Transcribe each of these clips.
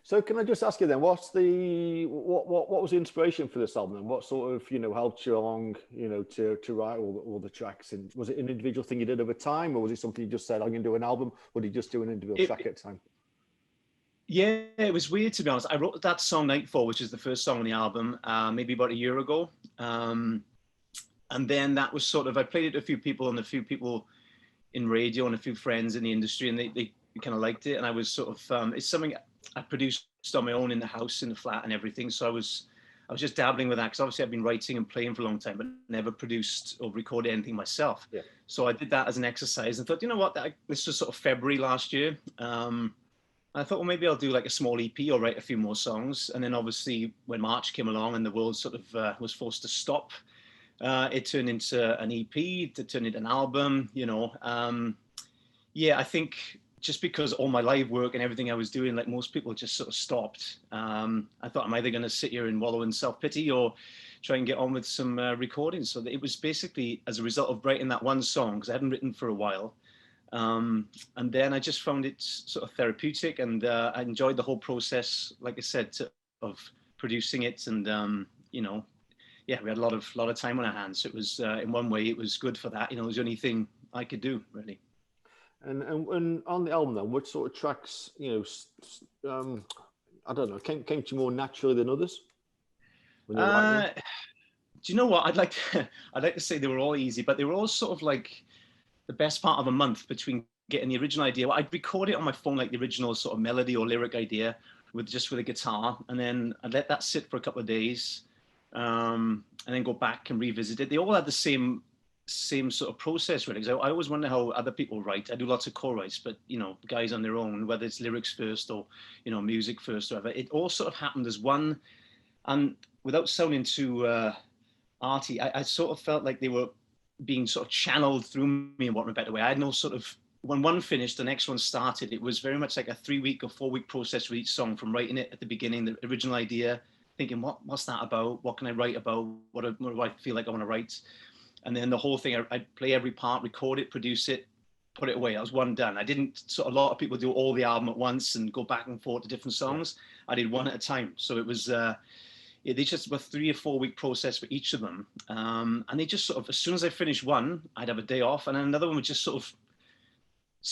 So can I just ask you then, what was the inspiration for this album? And what sort of, helped you along, to write all the tracks? And was it an individual thing you did over time, or was it something you just said, I'm going to do an album, or did you just do an individual track at a time? Yeah, it was weird, to be honest. I wrote that song Nightfall, which is the first song on the album, maybe about a year ago. And then that was sort of, I played it to a few people and a few people in radio and a few friends in the industry, and they kind of liked it. And I was sort of, it's something I produced on my own in the house, in the flat and everything. So I was just dabbling with that, because obviously I've been writing and playing for a long time, but never produced or recorded anything myself. Yeah. So I did that as an exercise and thought, you know what, this was sort of February last year. I thought, well, maybe I'll do like a small EP or write a few more songs. And then obviously when March came along and the world sort of was forced to stop, it turned into an EP, it turned into an album, Yeah, I think just because all my live work and everything I was doing, like most people, just sort of stopped. I thought, I'm either going to sit here and wallow in self-pity or try and get on with some recordings. So it was basically as a result of writing that one song, because I hadn't written for a while. And then I just found it sort of therapeutic, and I enjoyed the whole process, like I said, of producing it. And, yeah, we had a lot of time on our hands. So it was, in one way, it was good for that. It was the only thing I could do, really. And on the album then, what sort of tracks, I don't know, came to you more naturally than others? Do you know what? I'd like to say they were all easy, but they were all sort of like the best part of a month between getting the original idea. I'd record it on my phone, like the original sort of melody or lyric idea with a guitar. And then I'd let that sit for a couple of days, and then go back and revisit it. They all had the same sort of process, really. Because I always wonder how other people write. I do lots of co-writes, but, guys on their own, whether it's lyrics first or, music first or whatever, it all sort of happened as one. And without sounding too arty, I sort of felt like they were being sort of channeled through me in what a better way. I had no sort of, when one finished, the next one started. It was very much like a 3-week or 4-week process with each song, from writing it at the beginning, the original idea, thinking, what's that about? What can I write about? What do I feel like I want to write? And then the whole thing, I'd play every part, record it, produce it, put it away. I was one done. I didn't, a lot of people do all the album at once and go back and forth to different songs. I did one at a time. So it was, they just were 3 or 4 week process for each of them. And they just sort of, as soon as I finished one, I'd have a day off, and then another one would just sort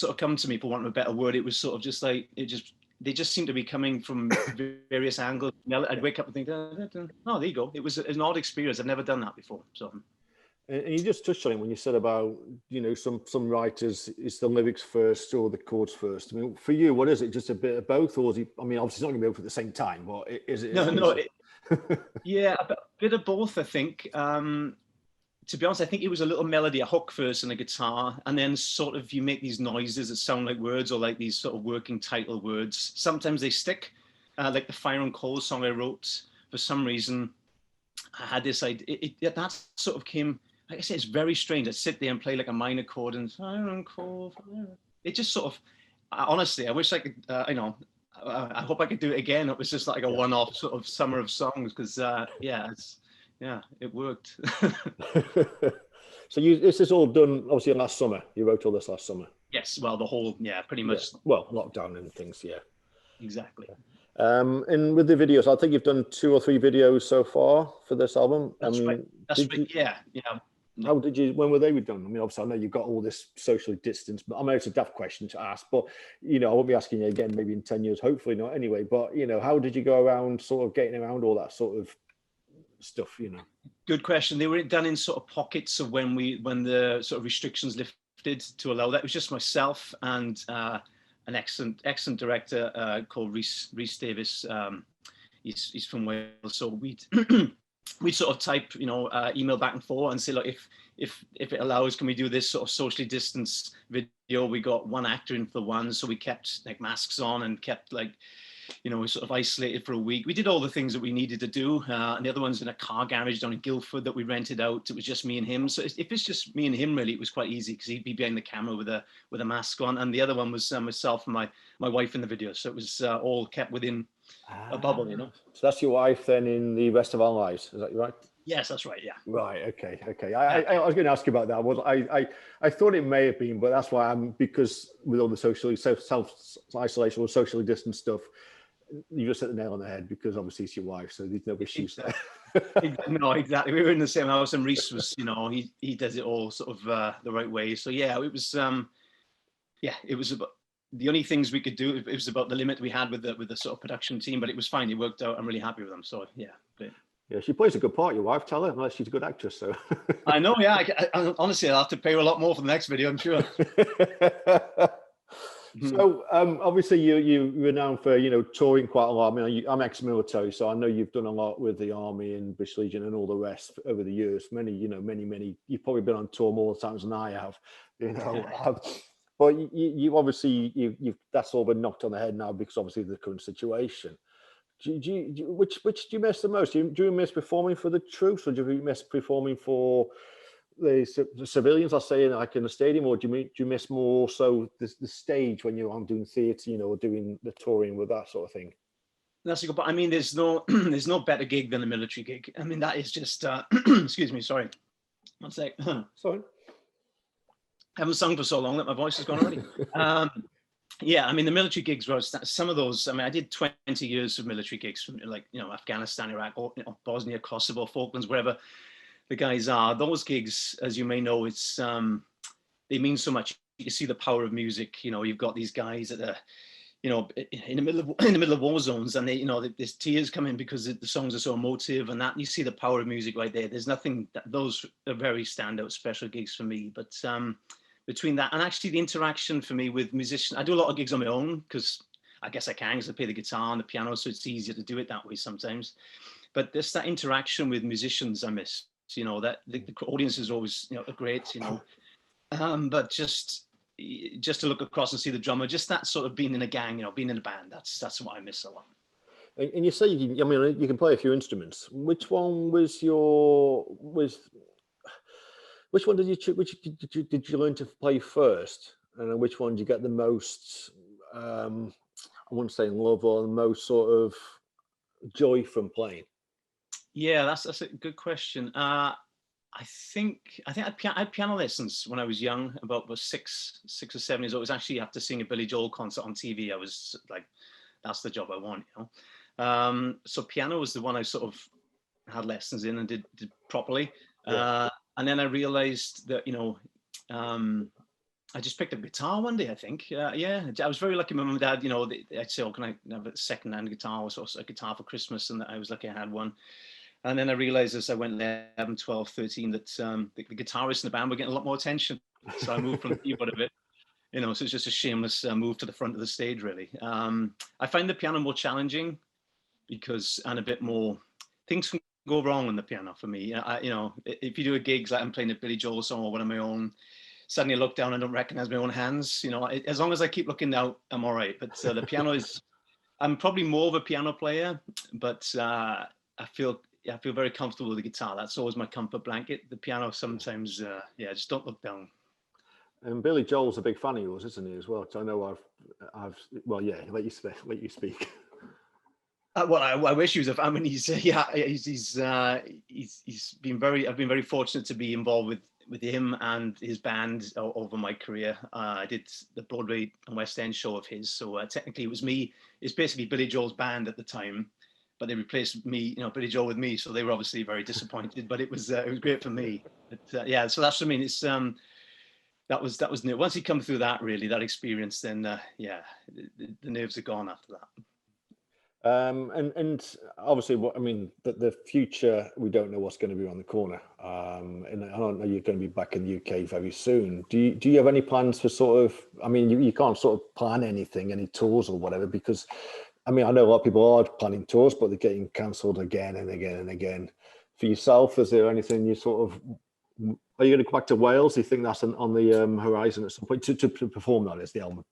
of come to me, for want of a better word. It was sort of just like, they just seemed to be coming from various angles. I'd wake up and think, oh, there you go. It was an odd experience. I've never done that before. So. And you just touched on it when you said about, some writers, it's the lyrics first or the chords first. I mean, for you, what is it? Just a bit of both? Or is it, obviously it's not going to be both at the same time, but is it? No. Yeah, a bit of both, I think. To be honest, I think it was a little melody, a hook first and a guitar, and then sort of you make these noises that sound like words, or like these sort of working title words. Sometimes they stick, like the Fire and Coal song I wrote. For some reason, I had this idea. That sort of came, like I said, it's very strange. I'd sit there and play like a minor chord and Fire and Coal. It just sort of, honestly, I wish I could, I hope I could do it again. It was just like a one-off sort of summer of songs, because it worked. So this is all done obviously last summer. You wrote all this last summer. Yes, well, the whole, pretty much. Yeah. Well, lockdown and things, Exactly. And with the videos, I think you've done 2 or 3 videos so far for this album. That's right. Yeah. How did you? When were they done? I mean, obviously, I know you've got all this socially distanced, but I know it's a daft question to ask. But I won't be asking you again, maybe in 10 years, hopefully not. Anyway, but how did you go around, sort of getting around all that sort of stuff? Good question. They were done in sort of pockets of when the sort of restrictions lifted to allow that. It was just myself and an excellent director called Rhys Davis. He's from Wales, so we sort of type, email back and forth and say, look, if it allows, can we do this sort of socially distanced video? We got one actor in for the one, so we kept like masks on and kept like, we sort of isolated for a week. We did all the things that we needed to do. And the other one's in a car garage down in Guildford that we rented out. It was just me and him. So if it's just me and him, really, it was quite easy, because he'd be behind the camera with a mask on. And the other one was myself and my wife in the video. So it was all kept within a bubble, So that's your wife then in The Rest of Our Lives, is that right? Yes, that's right. Yeah. Right. Okay. I was going to ask you about that. I thought it may have been, but that's why because with all the self-isolation or socially distant stuff, You just hit the nail on the head, because obviously it's your wife, so there's no issues there. No, exactly. We were in the same house, and Reese was, he does it all sort of the right way. So yeah, it was it was about the only things we could do. It was about the limit we had with the sort of production team, but it was fine. It worked out. I'm really happy with them. So yeah. Yeah, she plays a good part, your wife. Tell her, unless she's a good actress. So I know. Yeah, I honestly, I'll have to pay her a lot more for the next video, I'm sure. So obviously you're renowned for touring quite a lot. I mean, I'm ex-military, so I know you've done a lot with the Army and British Legion and all the rest over the years. Many. You've probably been on tour more times than I have. But you obviously you've that's all been knocked on the head now, because obviously of the current situation. Which do you miss the most? Do you miss performing for the troops, or do you miss performing for the civilians, I say, like in the stadium, or do you miss more so the stage when you're on doing theatre, or doing the touring with that sort of thing? That's a good point. I mean, there's no better gig than a military gig. I mean, that is just excuse me, sorry. One sec. Sorry. I haven't sung for so long that my voice has gone already. Yeah, I mean, the military gigs were some of those. I mean, I did 20 years of military gigs from Afghanistan, Iraq, or, Bosnia, Kosovo, Falklands, wherever the guys are. Those gigs, as you may know, it's they mean so much. You see the power of music. You've got these guys that are, in the middle of war zones, and there's tears coming because the songs are so emotive, and that you see the power of music right there. There's nothing those are very standout special gigs for me, but. Between that and actually the interaction for me with musicians, I do a lot of gigs on my own because I guess I can, because I play the guitar and the piano, so it's easier to do it that way sometimes. But there's that interaction with musicians I miss. That the audience is always great. But just to look across and see the drummer, just that sort of being in a gang, being in a band. That's what I miss a lot. And you say you can play a few instruments. Which one was Which one did you learn to play first, and which one did you get the most? I wouldn't say love, or the most sort of joy from playing. Yeah, that's a good question. I think I had piano lessons when I was young, about 6 or 7 years old. It was actually after seeing a Billy Joel concert on TV. I was like, that's the job I want, So piano was the one I sort of had lessons in and did properly. Yeah. And then I realized that, I just picked up guitar one day, I think. I was very lucky. My mum and dad, I'd say, can I have a second-hand guitar, or sort of a guitar for Christmas? And I was lucky I had one. And then I realized as I went 11, 12, 13, that the guitarists in the band were getting a lot more attention. So I moved from the keyboard a bit, so it's just a shameless move to the front of the stage, really. I find the piano more challenging and a bit more, things can go wrong on the piano for me. If you do a gig like I'm playing a Billy Joel song or one of my own, suddenly I look down and don't recognize my own hands. As long as I keep looking out, I'm all right. But the piano I'm probably more of a piano player, but I feel very comfortable with the guitar. That's always my comfort blanket. The piano sometimes, just don't look down. And Billy Joel's a big fan of yours, isn't he, as well? So I know let you speak. Well, I wish he was a fan. I mean, he's been very. I've been very fortunate to be involved with him and his band over my career. I did the Broadway and West End show of his, so technically it was me. It's basically Billy Joel's band at the time, but they replaced me, Billy Joel with me. So they were obviously very disappointed, but it was great for me. But, so that's what I mean. It's that was new. Once you come through that experience, then the nerves are gone after that. And obviously, the future, we don't know what's going to be around the corner. And I don't know, you're going to be back in the UK very soon. Do you have any plans for sort of? You can't sort of plan anything, any tours or whatever, because I know a lot of people are planning tours, but they're getting cancelled again and again and again. For yourself, is there anything you sort of? Are you going to go back to Wales? Do you think that's on the horizon at some point to perform that as the album?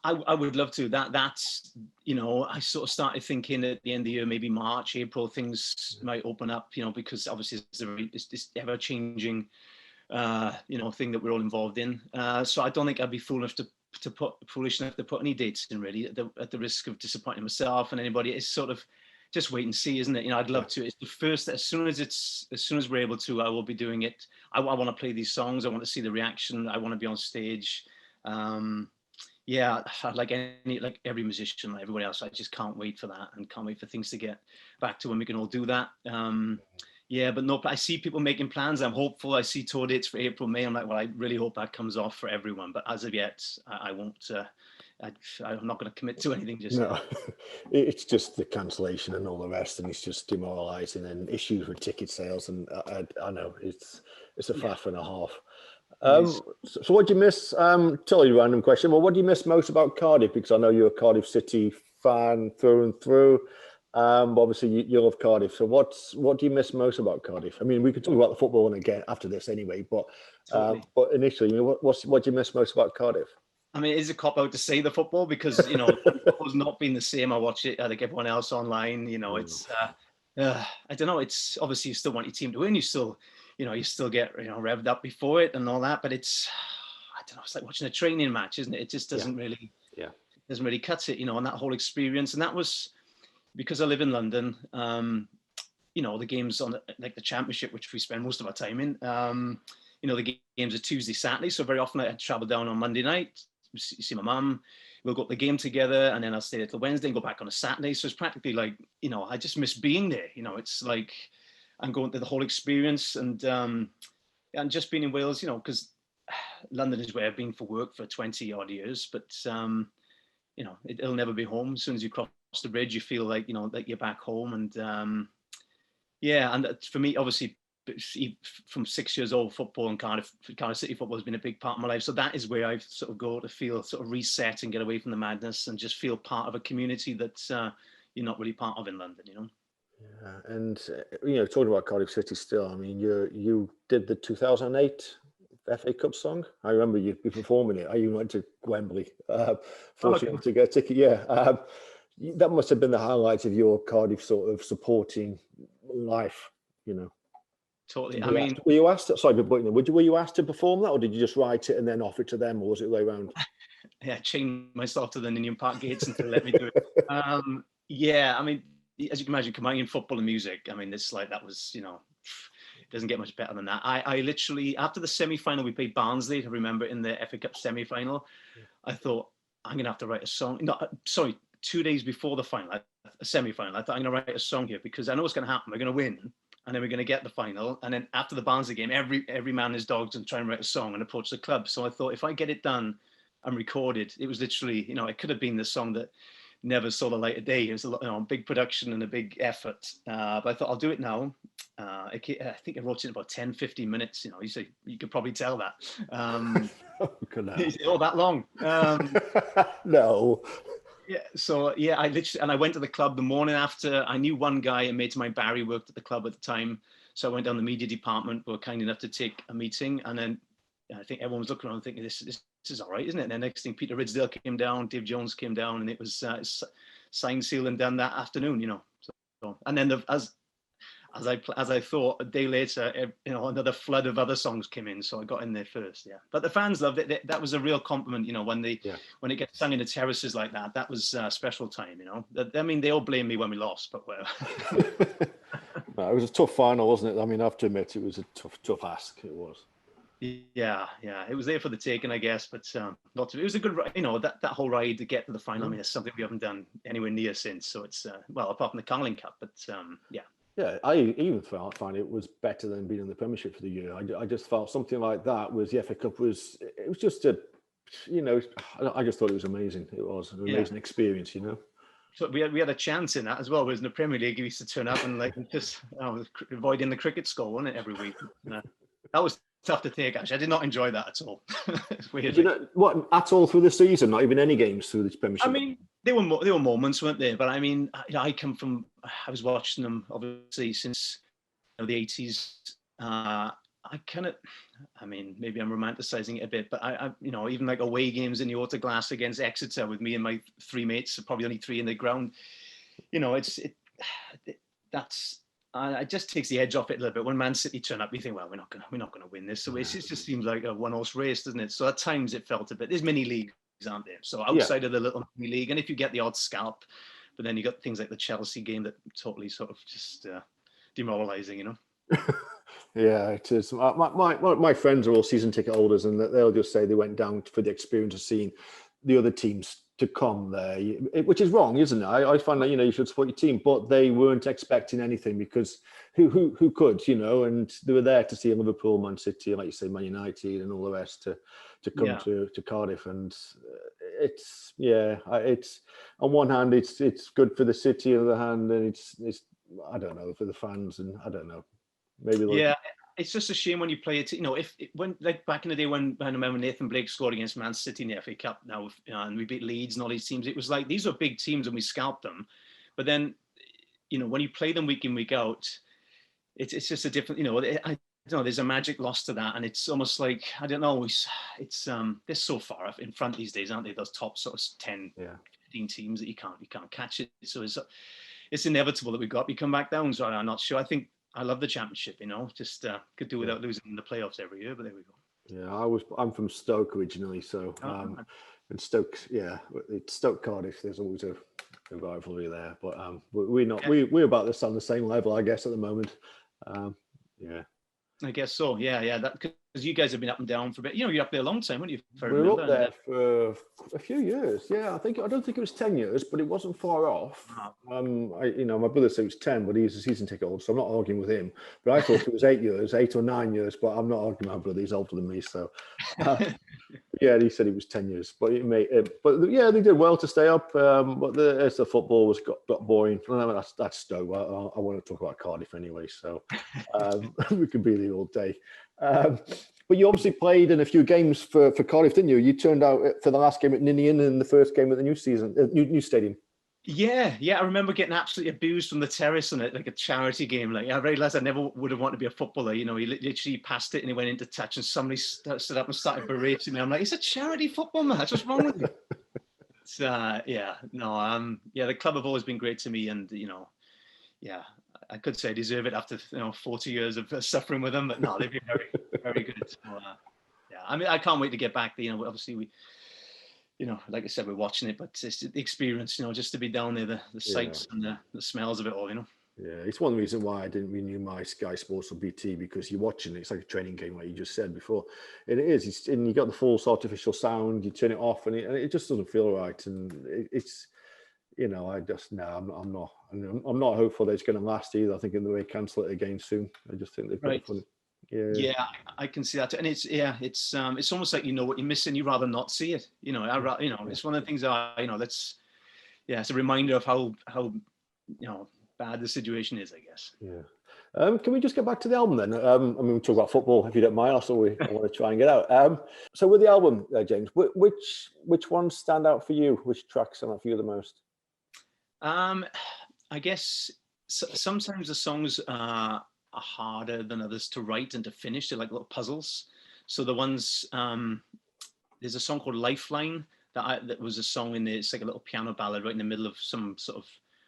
I would love to. That's I sort of started thinking at the end of the year, maybe March, April, things might open up, because obviously it's this ever-changing, thing that we're all involved in. So I don't think I'd be foolish enough to put any dates in, really, at the risk of disappointing myself and anybody. It's sort of just wait and see, isn't it? I'd love to. It's the first. As soon as we're able to, I will be doing it. I want to play these songs. I want to see the reaction. I want to be on stage. Yeah, like every musician, like everyone else, I just can't wait for that, and can't wait for things to get back to when we can all do that. Yeah, but no, I see people making plans. I'm hopeful. I see tour dates for April, May. I'm like, well, I really hope that comes off for everyone. But as of yet, I won't. I'm not going to commit to anything just No, yet. it's just the cancellation and all the rest, and it's just demoralising, and issues with ticket sales, and I know it's a faff and a half. So what do you miss? Totally random question. Well, what do you miss most about Cardiff? Because I know you're a Cardiff City fan through and through. But obviously you love Cardiff. So what do you miss most about Cardiff? I mean, we could talk about the football and again after this anyway. But Totally. but initially, what do you miss most about Cardiff? I mean, it is a cop out to say the football because football's not been the same. I watch it like everyone else online. It's I don't know. It's obviously you still want your team to win. You still get revved up before it and all that. But it's I don't know. It's like watching a training match, isn't it? It just doesn't really cut it. And that whole experience. And that was because I live in London. The games on like the Championship, which we spend most of our time in. The games are Tuesday, Saturday. So very often I travel down on Monday night. See my mum, we'll go to the game together, and then I'll stay there till Wednesday and go back on a Saturday. So it's practically like, I just miss being there. It's like I'm going through the whole experience, and just being in Wales, because London is where I've been for work for 20 odd years, but it'll never be home. As soon as you cross the bridge, you feel like, that you're back home. And and for me, obviously, from 6 years old, football and Cardiff City Football has been a big part of my life. So that is where I sort of go to feel sort of reset and get away from the madness and just feel part of a community that you're not really part of in London, Yeah, and talking about Cardiff City still, I mean, you did the 2008 FA Cup song. I remember you performing it. I even went to Wembley, fortunately to get a ticket. Yeah, that must have been the highlight of your Cardiff sort of supporting life, Totally. Were you asked? Sorry, but were you asked to perform that, or did you just write it and then offer it to them, or was it the way around? Yeah, chained myself to the Ninian Park gates until they let me do it. Yeah, I mean, as you can imagine, combining football and music, I mean, it's like that was, it doesn't get much better than that. I literally, after the semi-final, we played Barnsley, I remember, in the FA Cup semi-final. I thought, I'm going to have to write a song. No, sorry, 2 days before the final, a semi-final, I thought, I'm going to write a song here because I know what's going to happen. We're going to win. And then we're going to get the final. And then after the Barnsley game, every man his dogs and try and write a song and approach the club. So I thought, if I get it done and recorded, it was literally, it could have been the song that never saw the light of day. It was a big production and a big effort. But I thought, I'll do it now. I think I wrote it in about 10, 15 minutes. You could probably tell that. That long. No. Yeah, so I went to the club the morning after. I knew one guy, a mate of mine, Barry, worked at the club at the time. So I went down the media department, were kind enough to take a meeting. And then I think everyone was looking around thinking, this is all right, isn't it? And then next thing, Peter Ridsdale came down, Dave Jones came down, and it was signed, sealed, and done that afternoon, So, and then as I thought, a day later, another flood of other songs came in, so I got in there first. Yeah, but the fans loved it. That was a real compliment, when it gets sung in the terraces like that. That was a special time, I mean, they all blame me when we lost, but whatever. No, it was a tough final, wasn't it? I mean, I have to admit, it was a tough ask. It was. Yeah, it was there for the taking, I guess, but it was a good, that whole ride to get to the final. I mean, it's something we haven't done anywhere near since. So it's apart from the Carling Cup, but yeah. Yeah, I even find it was better than being in the Premiership for the year. I just felt something like that was the FA Cup it was just I just thought it was amazing. It was an amazing experience, So we had a chance in that as well. Whereas in the Premier League, we used to turn up and just avoiding the cricket score, wasn't it, every week? That was tough to take. Actually, I did not enjoy that at all. It's weird. What at all through the season? Not even any games through the Premiership. I mean, there were moments, weren't there? But I mean, I was watching them obviously since the 80s. Maybe I'm romanticizing it a bit, but I even like away games in the Autoglass against Exeter with me and my three mates, probably only three in the ground. It just takes the edge off it a little bit. When Man City turn up, you think, well, we're not gonna win this. So it just seems like a one-horse race, doesn't it? So at times it felt a bit. There's mini leagues, aren't there? So outside of the little mini league, and if you get the odd scalp, but then you got things like the Chelsea game that totally sort of just demoralizing, Yeah, it is. My friends are all season ticket holders, and they'll just say they went down for the experience of seeing the other teams to come there, which is wrong, isn't it? I find that, you should support your team, but they weren't expecting anything because who could, and they were there to see Liverpool, Man City, like you say, Man United, and all the rest to come to Cardiff, and it's on one hand it's good for the city, on the other hand, and it's I don't know, for the fans, and I don't know, maybe it's just a shame when you play it. When like back in the day when I remember Nathan Blake scored against Man City in the FA Cup now, and we beat Leeds and all these teams. It was like these were big teams and we scalped them, but then when you play them week in week out, it's just a different. I don't know. There's a magic lost to that, and it's almost like I don't know. It's they're so far in front these days, aren't they? Those top sort of 10, 15 teams that you can't catch it. So it's inevitable that we've got to come back down. So I'm not sure. I think. I love the championship, just could do without losing in the playoffs every year, but there we go. Yeah, I'm from Stoke originally, so and Stoke, it's Stoke Cardiff. There's always a rivalry there, but we're about on the same level, I guess, at the moment. I guess so. Yeah. That because you guys have been up and down for a bit. You're up there a long time, weren't you? We were up there for a few years. Yeah, I don't think it was 10 years, but it wasn't far off. My brother said it was 10, but he's a season ticket holder, so I'm not arguing with him. But I thought it was 8 or 9 years, but I'm not arguing with my brother. He's older than me, so. He said it was 10 years, but they did well to stay up. But as the football got boring, that's Stoke. I want to talk about Cardiff anyway, so we could be there all day. But you obviously played in a few games for Cardiff, didn't you? You turned out for the last game at Ninian and the first game at the new stadium. Yeah. I remember getting absolutely abused from the terrace on it, like a charity game. Like I realised I never would have wanted to be a footballer. He literally passed it and he went into touch, and somebody stood up and started berating me. I'm like, it's a charity football match. What's wrong with you? The club have always been great to me, and I could say I deserve it after 40 years of suffering with them, but no, they've been very, very good. So, I can't wait to get back there. Obviously we. Like I said, we're watching it, but it's the experience, just to be down there, the sights and the smells of it all, Yeah, it's one reason why I didn't renew my Sky Sports or BT, because you're watching it. It's like a training game, like you just said before. And it is, and you got the false artificial sound. You turn it off, and it just doesn't feel right. And it's, I'm not hopeful that it's going to last either. I think in the way cancel it again soon. I just think they've got it funny. Yeah, I can see that, and it's almost like what you're missing. You rather not see it, It's one of the things that it's a reminder of how bad the situation is, I guess. Yeah. Can we just get back to the album then? we talk about football if you don't mind. That's all I want to try and get out. So with the album, James, which ones stand out for you? Which tracks stand out for you the most? I guess sometimes the songs are harder than others to write and to finish. They're like little puzzles. So the ones there's a song called Lifeline that was a song it's like a little piano ballad right in the middle of some sort of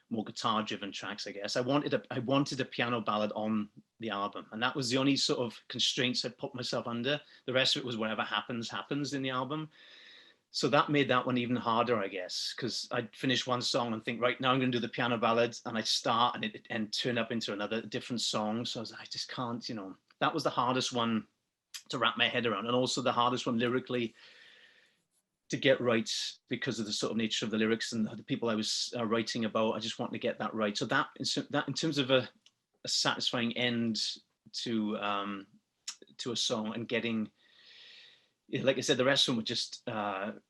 more guitar driven tracks, I guess. I wanted a piano ballad on the album, and that was the only sort of constraints I put myself under. The rest of it was whatever happens in the album. So that made that one even harder, I guess, because I'd finish one song and think, right, now I'm going to do the piano ballad, and I'd start and turn up into another different song. So I was like, I just can't, that was the hardest one to wrap my head around, and also the hardest one lyrically to get right because of the sort of nature of the lyrics and the people I was writing about. I just wanted to get that right. So that in terms of a satisfying end to a song and getting. Like I said, the rest of them were just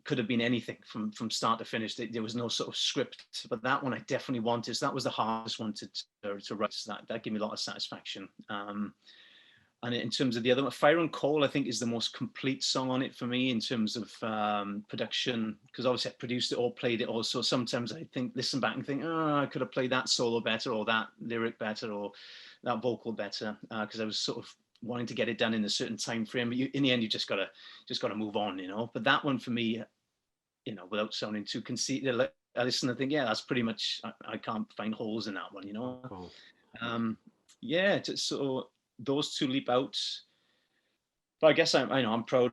could have been anything from start to finish. There was no sort of script, but that one I definitely wanted. So that was the hardest one to write. So that gave me a lot of satisfaction. And in terms of the other one, Fire and Coal, I think is the most complete song on it for me in terms of production, because obviously I produced it all, played it all. So sometimes I listen back and think, I could have played that solo better, or that lyric better, or that vocal better, because I was sort of wanting to get it done in a certain time frame. But in the end, you just gotta move on, But that one for me, without sounding too conceited, I listen and think, that's pretty much. I can't find holes in that one, Cool. So those two leap out. But I guess I'm proud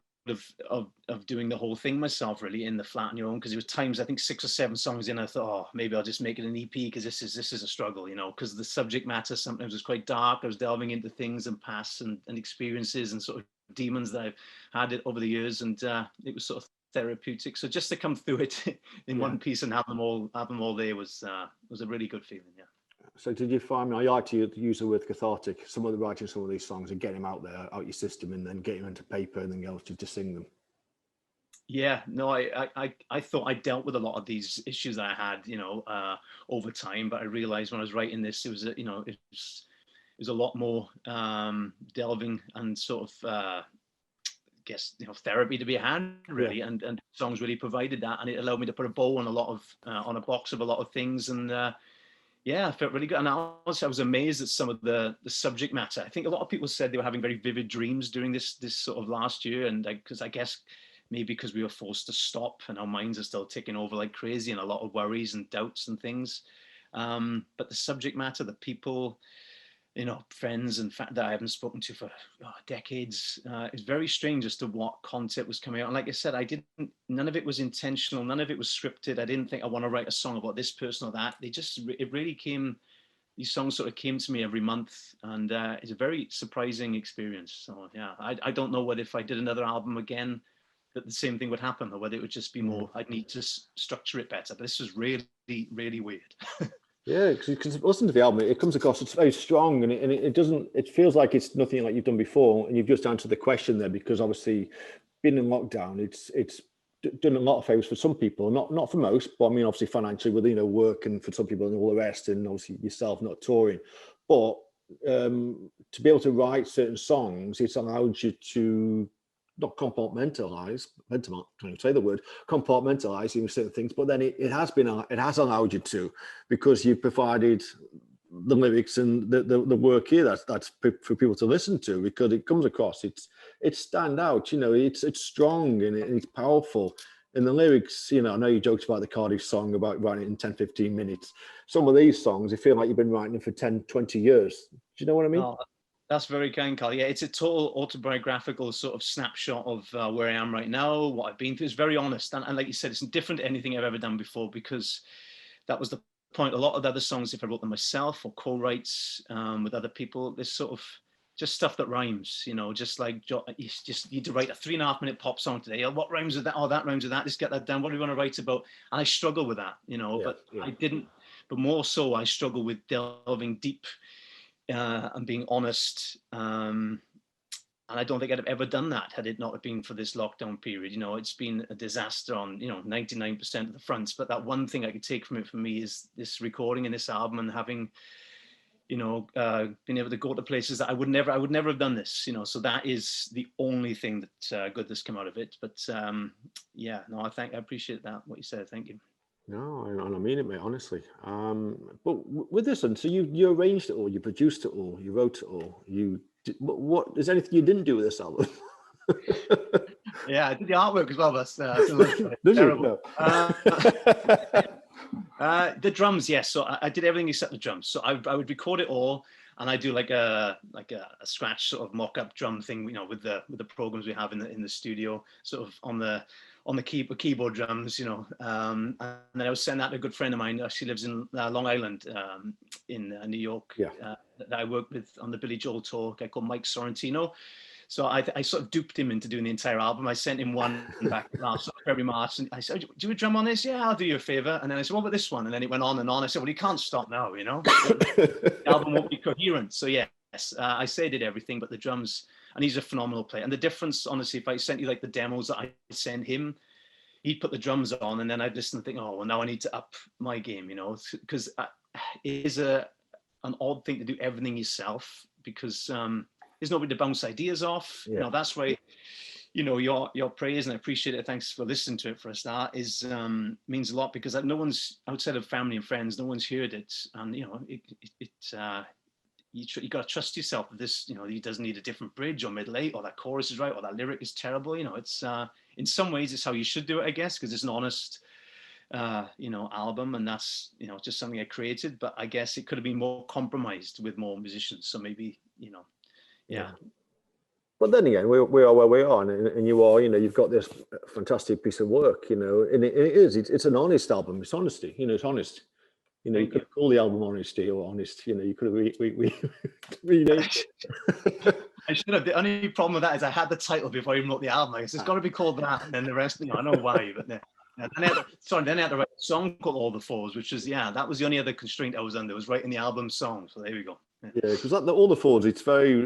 of doing the whole thing myself, really, in the flat on your own, because there was times I think 6 or 7 songs in I thought, maybe I'll just make it an EP, because this is a struggle, because the subject matter sometimes was quite dark. I was delving into things and past and experiences and sort of demons that I've had over the years, and it was sort of therapeutic. So just to come through it in one piece and have them all there was a really good feeling. Yeah. So did you find, I like to use the word cathartic, some of the writing some of these songs and getting them out there, out your system, and then getting them into paper and then go to sing them? Yeah, no, I thought I dealt with a lot of these issues that I had, over time, but I realized when I was writing this, it was, it was a lot more delving and sort of, therapy to be had, really, and songs really provided that, and it allowed me to put a bow on on a box of a lot of things, and I felt really good. And I was amazed at some of the subject matter. I think a lot of people said they were having very vivid dreams during this sort of last year, and because I guess maybe because we were forced to stop and our minds are still ticking over like crazy and a lot of worries and doubts and things. But the subject matter, the people, friends and that I haven't spoken to for decades, it's very strange as to what content was coming out. And like I said, none of it was intentional. None of it was scripted. I didn't think I want to write a song about this person or that. It really came, these songs sort of came to me every month, and it's a very surprising experience. So yeah, I don't know whether if I did another album again, that the same thing would happen, or whether it would just be more, I'd need to structure it better. But this was really, really weird. Yeah, because listen to the album, it comes across, it's very strong, and it feels like it's nothing like you've done before. And you've just answered the question there, because obviously being in lockdown, it's done a lot of favors for some people, not for most, but I mean, obviously financially with, work, and for some people and all the rest, and obviously yourself not touring. But to be able to write certain songs, it's allowed you to not compartmentalize, I'm trying to say the word, compartmentalizing certain things, but then it has allowed you to, because you've provided the lyrics and the work here that's for people to listen to, because it comes across, it's stand out, it's strong and it's powerful. And the lyrics, I know you joked about the Cardiff song about writing it in 10, 15 minutes. Some of these songs, you feel like you've been writing them for 10, 20 years. Do you know what I mean? Oh, that's very kind, Carl. Yeah, it's a total autobiographical sort of snapshot of where I am right now, what I've been through. It's very honest. And like you said, it's different to anything I've ever done before, because that was the point. A lot of the other songs, if I wrote them myself or co-writes with other people, this sort of just stuff that rhymes, just like you need to write a 3.5-minute pop song today. Oh, what rhymes with that? Oh, that rhymes with that. Let's get that down. What do you want to write about? And I struggle with that, I didn't. But more so, I struggle with delving deep and being honest. And I don't think I'd have ever done that had it not been for this lockdown period. It's been a disaster on 99% of the fronts. But that one thing I could take from it for me is this recording and this album, and having been able to go to places that I would never have done this, so that is the only thing that good that's come out of it. But I appreciate that, what you said. Thank you. No, and I mean it, mate, honestly. But with this one, so you arranged it all, you produced it all, you wrote it all, what is anything you didn't do with this album? Yeah, I did the artwork as well. That's terrible. The drums, yes. So I did everything except the drums. So I would record it all, and I do like a scratch sort of mock-up drum thing, with the programs we have in the studio, sort of on the keyboard drums, and then I was sending that to a good friend of mine. She lives in Long Island, in New York. That I worked with on the Billy Joel tour, a guy called Mike Sorrentino. So I sort of duped him into doing the entire album. I sent him one back last February, March, and I said, "Do you drum on this?" "Yeah, I'll do you a favor." And then I said, "What about this one?" And then it went on and on. I said, "Well, you can't stop now, the album won't be coherent." So yes, I say I did everything but the drums, and he's a phenomenal player. And the difference, honestly, if I sent you like the demos that I send him, he'd put the drums on, and then I'd listen and think, "Oh, well, now I need to up my game," because it is an odd thing to do everything yourself, because there's nobody to bounce ideas off. That's why, your praise, and I appreciate it. Thanks for listening to it for a start. Means a lot, because no one's outside of family and friends. No one's heard it, and you got to trust yourself. This, he doesn't need a different bridge or middle eight, or that chorus is right, or that lyric is terrible. It's in some ways it's how you should do it, I guess, because it's an honest, album, and that's just something I created. But I guess it could have been more compromised with more musicians. So maybe yeah. But then again, we are where we are, and you are, you've got this fantastic piece of work, and it's an honest album. It's honesty, it's honest. You could call the album Honesty or Honest. You could have renamed it. I should have. The only problem with that is I had the title before I even wrote the album. I guess it's got to be called that, and then the rest, I know why, but then I had to write a song called All the Fours, which was, that was the only other constraint I was under, was writing the album song. So there we go. Yeah, because All the Fours, it's very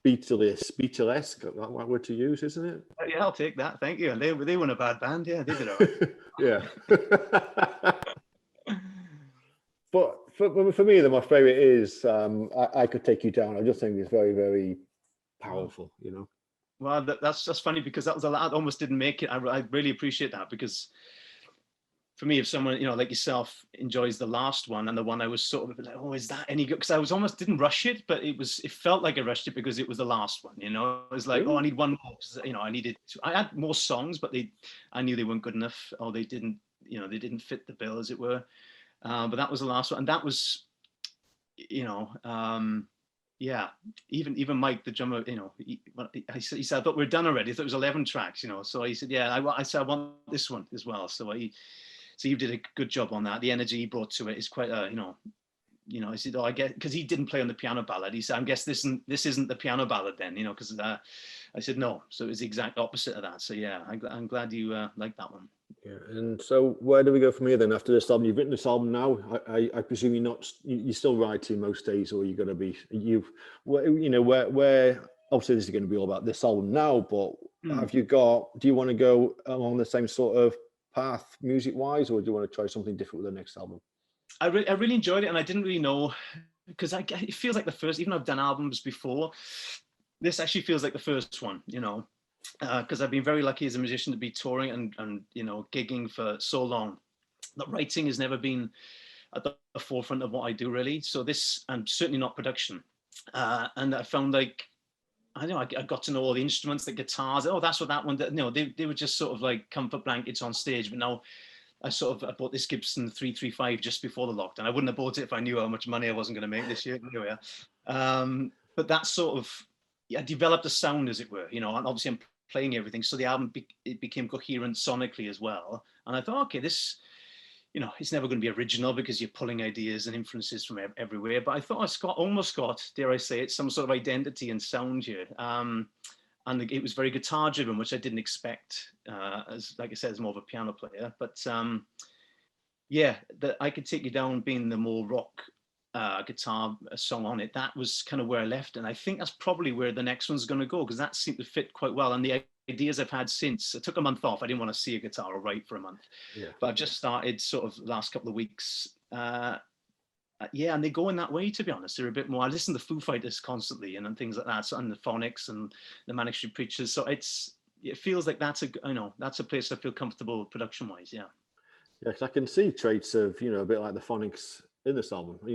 Beatlesque, that word to use, isn't it? Yeah, I'll take that. Thank you. And they weren't a bad band. Yeah, they did all right. Yeah. But for me, my favorite is I Could Take You Down. I just think it's very, very powerful, Well, that's funny, because that almost didn't make it. I really appreciate that, because for me, if someone, like yourself, enjoys the last one and the one I was sort of like, oh, is that any good? Because I was almost didn't rush it, but it felt like I rushed it because it was the last one. It was like, oh, I need one more. I had more songs, but I knew they weren't good enough, or they didn't fit the bill, as it were. But that was the last one, and that was, even Mike, the drummer, he said, I thought we were done already. I thought it was 11 tracks, So he said, I said, I want this one as well. So you did a good job on that. The energy he brought to it is quite I said, I get, because he didn't play on the piano ballad. He said, I guess this isn't the piano ballad then, because I said no. So it was the exact opposite of that. So yeah, I'm glad you liked that one. Yeah, and so where do we go from here then after this album? You've written this album now. I presume you're still writing most days, or you're going to be where obviously this is going to be all about this album now. But do you want to go along the same sort of path music wise, or do you want to try something different with the next album? I really enjoyed it, and I didn't really know, because it feels like the first. Even though I've done albums before, this actually feels like the first one. Because I've been very lucky as a musician to be touring and gigging for so long. But writing has never been at the forefront of what I do, really. So this, and certainly not production. And I found like, I got to know all the instruments, the guitars. Oh, that's what that one did. They were just sort of like comfort blankets on stage. But now I bought this Gibson 335 just before the lockdown. I wouldn't have bought it if I knew how much money I wasn't going to make this year. Anyway, but that sort of, developed a sound, as it were, and obviously I'm playing everything. So the album, it became coherent sonically as well. And I thought, okay, this, it's never going to be original because you're pulling ideas and influences from everywhere. But I thought it's almost got, dare I say it, some sort of identity and sound here. And it was very guitar driven, which I didn't expect, as, like I said, as more of a piano player. But that I Could Take You Down being the more rock guitar song on it, that was kind of where I left, and I think that's probably where the next one's going to go, because that seemed to fit quite well. And the ideas I've had since, I took a month off. I didn't want to see a guitar or write for a month, but I've just started sort of last couple of weeks. And they go in that way, to be honest. They're a bit more, I listen to Foo Fighters constantly and things like that, and the Phonics and the Manic Street Preachers. So it feels like that's a place I feel comfortable production wise. Yeah, because I can see traits of a bit like the Phonics in this album. I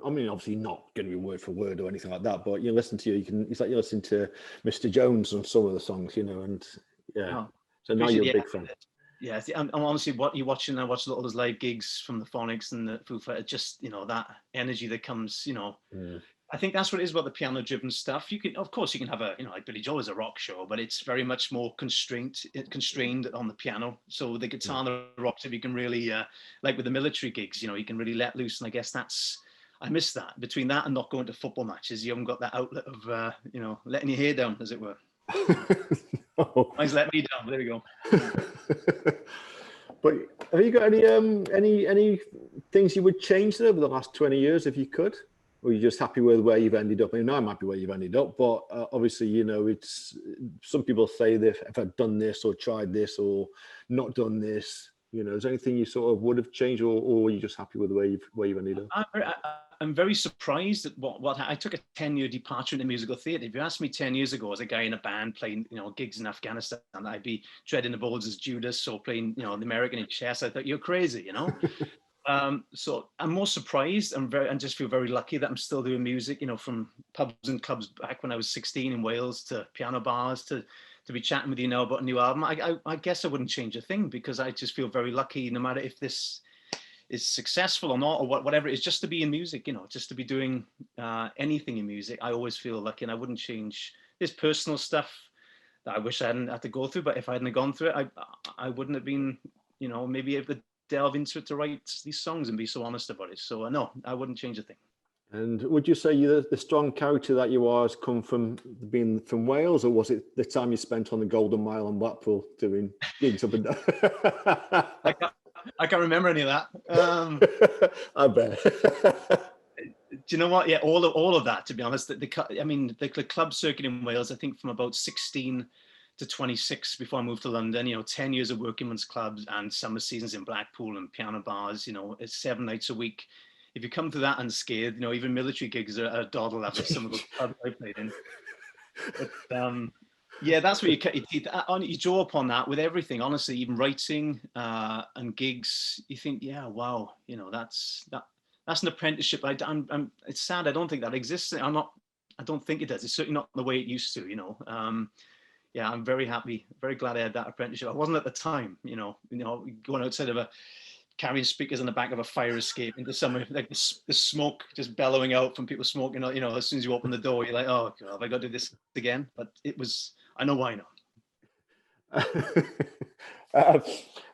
mean, obviously not going to be word for word or anything like that, but listen to it's like you listen to Mr. Jones on some of the songs, and so now you're a big fan. Yeah, I'm honestly, what you're watching, I watched a lot of those live gigs from the Phonics and the Foo Fighters, just that energy that comes, I think that's what it is about the piano-driven stuff. Of course, you can have like Billy Joel is a rock show, but it's very much more constrained on the piano. So the guitar and the rock, you can really, like with the military gigs, you can really let loose. And I guess I miss that. Between that and not going to football matches, you haven't got that outlet of, letting your hair down, as it were. No. Mine's let me down. There we go. But have you got any things you would change there over the last 20 years if you could? Or are you just happy with where you've ended up? I mean, I'm happy where you've ended up, but obviously, it's some people say that if I'd done this or tried this or not done this, is there anything you sort of would have changed, or are you just happy with where you've ended up? I'm very surprised at what I took a 10-year departure into musical theatre. If you asked me 10 years ago, as a guy in a band playing, gigs in Afghanistan, I'd be treading the boards as Judas or playing, the American in chess. I thought, you're crazy, So I'm more surprised and just feel very lucky that I'm still doing music, from pubs and clubs back when I was 16 in Wales to piano bars to be chatting with you now about a new album. I guess I wouldn't change a thing, because I just feel very lucky, no matter if this is successful or not, or whatever it is, just to be in music, just to be doing anything in music. I always feel lucky, and I wouldn't change. There's personal stuff that I wish I hadn't had to go through, but if I hadn't gone through it, I wouldn't have been, maybe able to delve into it to write these songs and be so honest about it. So no, I wouldn't change a thing. And would you say the strong character that you are has come from being from Wales, or was it the time you spent on the Golden Mile in Blackpool doing gigs up and down? I can't remember any of that. I bet. Do you know what? Yeah, all of that. To be honest, the club circuit in Wales, I think from about 16 to 26 before I moved to London. 10 years of working men's clubs and summer seasons in Blackpool and piano bars. It's 7 nights a week. If you come to that unscathed, even military gigs are a doddle after some of the clubs I played in. But, yeah, that's where you cut your teeth. You draw upon that with everything, honestly, even writing and gigs. You think, yeah, wow, that's an apprenticeship. It's sad. I don't think that exists. I don't think it does. It's certainly not the way it used to. Yeah, I'm very happy, very glad I had that apprenticeship. I wasn't at the time. Going outside of carrying speakers in the back of a fire escape into somewhere, like the smoke just bellowing out from people smoking. As soon as you open the door, you're like, oh God, have I got to do this again? But it was. I know why now.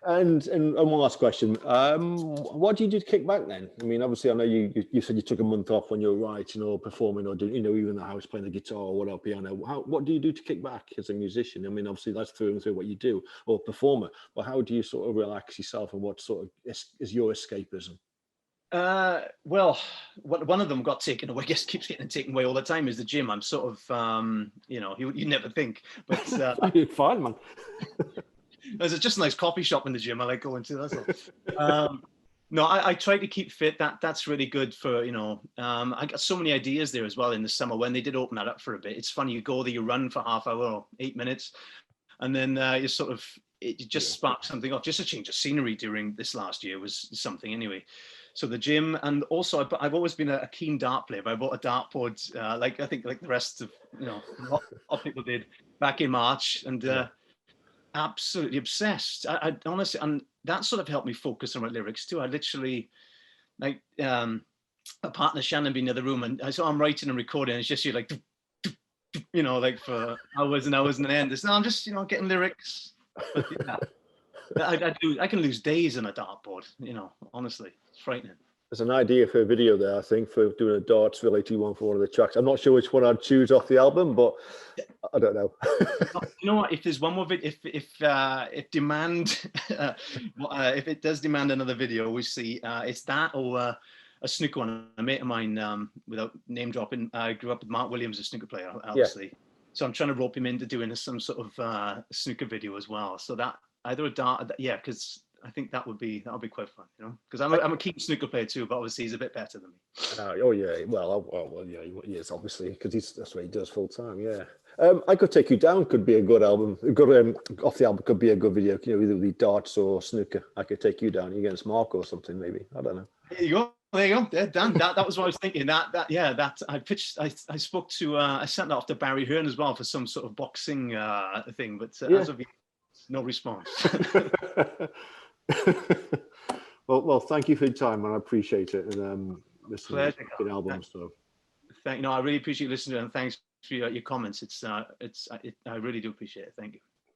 And one last question. What did you do to kick back then? I mean, obviously, I know you said you took a month off when you were writing or performing or doing, even in the house playing the guitar or whatever, piano. What do you do to kick back as a musician? I mean, obviously, that's through and through what you do, or performer. But how do you sort of relax yourself, and what sort of is your escapism? Well, one of them got taken away. I guess keeps getting taken away all the time. Is the gym. I'm sort of, you never think, but fine, man. There's just a nice coffee shop in the gym I like going to. That's all. No, I try to keep fit. That's really good for I got so many ideas there as well in the summer when they did open that up for a bit. It's funny, you go there, you run for half hour or 8 minutes, and then it just sparks something off. Just a change of scenery during this last year was something anyway. So the gym, and also I've always been a keen dart player. I bought a dartboard, I think like the rest of a lot of people did back in March, and absolutely obsessed. I honestly, and that sort of helped me focus on my lyrics too. I literally, like, a partner Shannon being in the room, and I'm writing and recording, and it's just you like, like for hours and hours and an end. I'm just getting lyrics. But, I can lose days on a dartboard. Honestly, it's frightening. There's an idea for a video there, I think, for doing a darts related one for one of the tracks. I'm not sure which one I'd choose off the album, but I don't know. You know what? If there's one more video, if demand, if it does demand another video, we see it's that or a snooker one. A mate of mine, without name dropping, grew up with Mark Williams, a snooker player, obviously. Yeah. So I'm trying to rope him into doing some sort of snooker video as well. So that either a dart, because I think that'll be quite fun, because I'm a keen snooker player too, but obviously he's a bit better than me. Oh yeah, well, yeah, he is obviously, because that's what he does full time. Yeah, I Could Take You Down could be a good album. Good off the album could be a good video. Either be darts or snooker. I Could Take You Down against Mark or something maybe. I don't know. There you go. Yeah, Dan. That was what I was thinking. I spoke to. I sent that off to Barry Hearn as well for some sort of boxing thing, but as of yet, no response. well, thank you for your time, and I appreciate it. And listening to the album. So, I really appreciate you listening, and thanks for your comments. I really do appreciate it. Thank you.